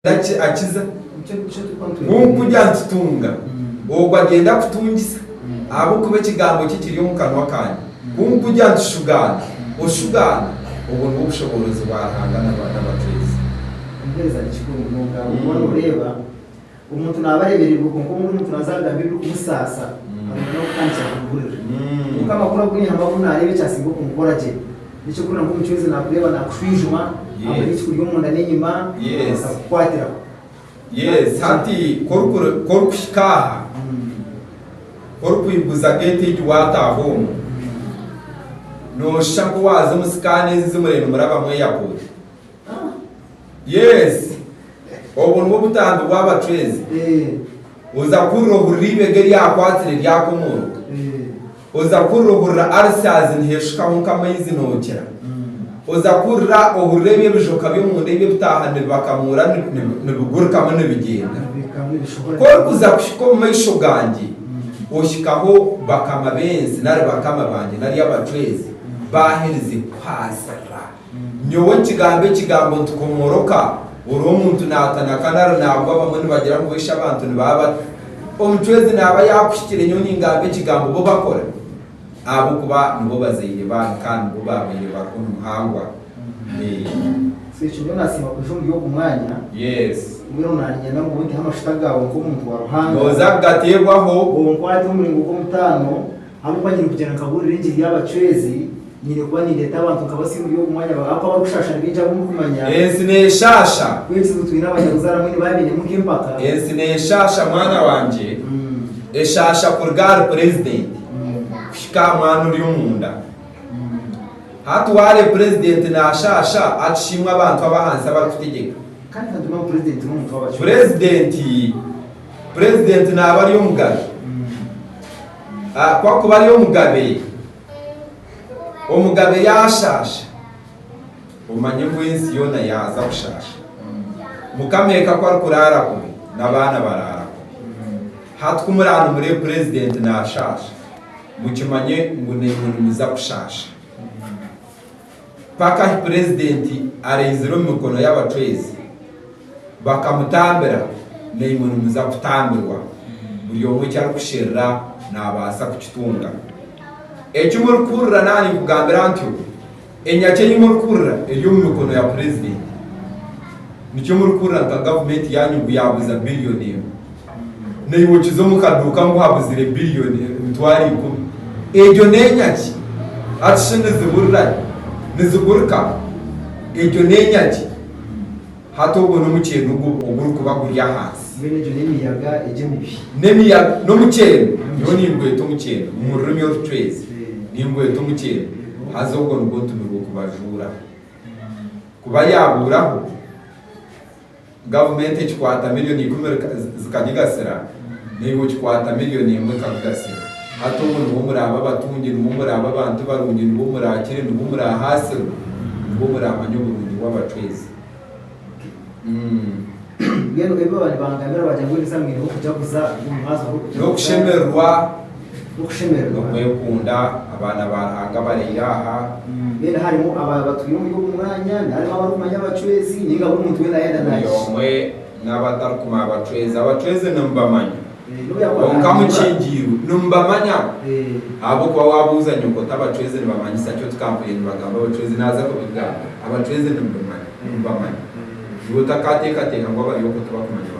akiza kujya ntutunga ubwo agenda kutungisa abo kuba kigambo kikiri mu kanwa kanye kujya ntushugana ushugana ubu ni ubushobozi bwahangana n'abatrezi mbeza ikikunga ubona ureba umuntu nabarebererwa kuko umuntu nazagambira kumusasa no kancha kugurira kama kura kwenye hambavu na arebe cyasimbo kumukora je nico kuna ngo umucyeze nakureba nakushwijuma abari kuri yo munda n'inyuma kwatira yes hati korukushikaha korukuibuza gate y'wata home no shango wazo musikane zimureno muraba mwe yakuri yes obonwo butambi bw'abatrezi uza kurohurira ibegeri yakwatire ryakomoro uza kurohurira arsazi ntiheshuka nkuko amayizi nokera uza kurira ohurire ibijoka byo mu ndege bitahane bakamura nibugurukamo nibigenda ko kuza kushika mu maisho gangi oshikaho bakama benzi nari bakama banje nari abatrezi bahirize kwasara nyowe kigambo ntukomoroka uro muntu natana kanaro nabwo bamwe bagira ngo wisha abantu nibaba omutrezi naba yakushikire nyoni ngambe kigambo bo bakora abo kuba nibo bazeye kandi bo babere bakuru muhangwa sicho ndona sima kujumbi yo kumwanya yes mwiro nanyenda ngo ndi hamashitagawo ko umuntu wa ruhanga noza gategwaho bonkwati umuringo ko mutano abo kwanyira kugena kaburi rengi y'abatrezi nyine kuba ni leta abantu kabasimu yo kumwanya bagapa barushasha bija kumumanya ensine shasha kwezi gutwina abanyazara mwini babine mukimpaka ensine shasha mwana wanje eshasha kurgar president kushika mwana uri umunda hatu wale president na shasha atishimwa abantu abahansa barutegeka kandi nduma president n'umuntu wabacho president na abari yo mugabe kwa kuba ari yo mugabe omugabe yashasha umanye mwensi yona yaza kushasha mukameka kwa kurara ko nabana barara ko hatkumurana muri president na shasha mukimanye ngo ne muntu muza kushasha paka president arezero mikono y'abatrezi bakamutambira ne muntu muza kutambirwa buri yomwe cyari kushirira nabasa kukitunga ejo murkurra nani kugambira ntyo enyache yimurkurra elyo mikono ya president nicyo murkurra ka government yanyu buyabuza billionaire neyo kizo mukaduka ngo habuzire billionaire ntwari ko ejo nenyachi atshinde ziburra nizugurka ejo nenyachi hato ubwo no mucyeno ubwo kuba gurya hasi bene jo nemiyaga eje mibi nemiyaga no mucyeno yo ningwe to mucyeno mu rurimi rw'Icyongereza ningwe to mucyeno hazobwo nugo tumirwo kubajura kuba yaburaho government ikwata miliyoni 10 zikagigasira niho ikwata miliyoni 1 kagigasira hato ubwo muraba batungi muraba abantu barungi murakire murahase muraba nyoburundi w'abatrezi Yeno ebo bali bangamira bajangwe samwire kuja kuza umuhazo no kushemerwa no kwekunda abana baranga bariraha bene harimo abatuye mu mwanya harimo abarumanya abatrezi ninga buri muntu wenda yenda nayo yomwe n'abatarukuma abatrezi numbamanya onkamukingiru numbamanya abo kwa wabuza nyoko tabatrezi nibamanyisa cyo tukampuye nibagamba abatrezi naza ko bigamba abatrezi numbamanya utakateka ngo bari yoko tubakumanya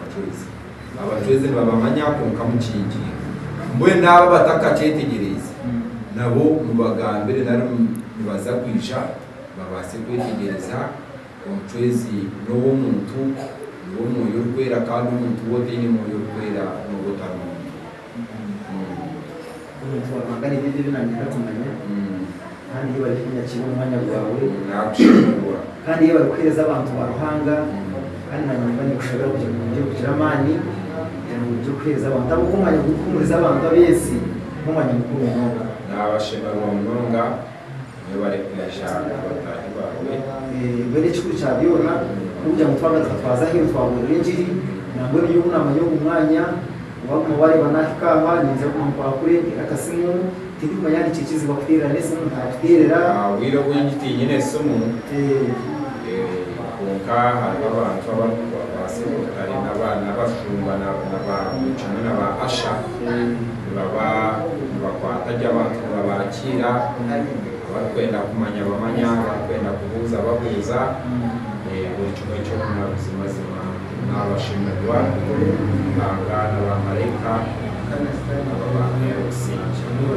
abatrezi babamanya konka mukingiru mbwe naba batakacetegereza nabo mubagambire nari baza kwisha babase kwetegereza umutrezi no muntu no moyo rwera kandi umuntu wote ni moyo rwera no botano umuntu wabangane bide binanyira kumanya kandi bari kunyakira umwanya wawe nakushimwa kandi iyo bari kweza abantu baruhanga kandi nanyuma ni gushobora kujya mu byo kugiramani mu byo kweza abantu abo kumanya gukumuriza abantu abesi kumanya mukuru n'oga nabashema rumunga iyo bari kuyashaka batahi bawe bene cyukuri cyabiyona kujya mu twaga twaza hiyo twabura injiri ntabwo niyo unama yo umwanya wabwo bari banakikaha nize kumukora kuri akasimu tindi kumanya ikikizi bakwira nese umuntu akwirera wiro w'igiti nyine sumu konka hari abantu base cyane n'aba asha baba bakwatajya abantu babakira abakwenda kumanya bamanya abakwenda kubuza babuza buri kimwe cyo mu buzima zima n'abashimirwa banga n'abamarayika aba bantu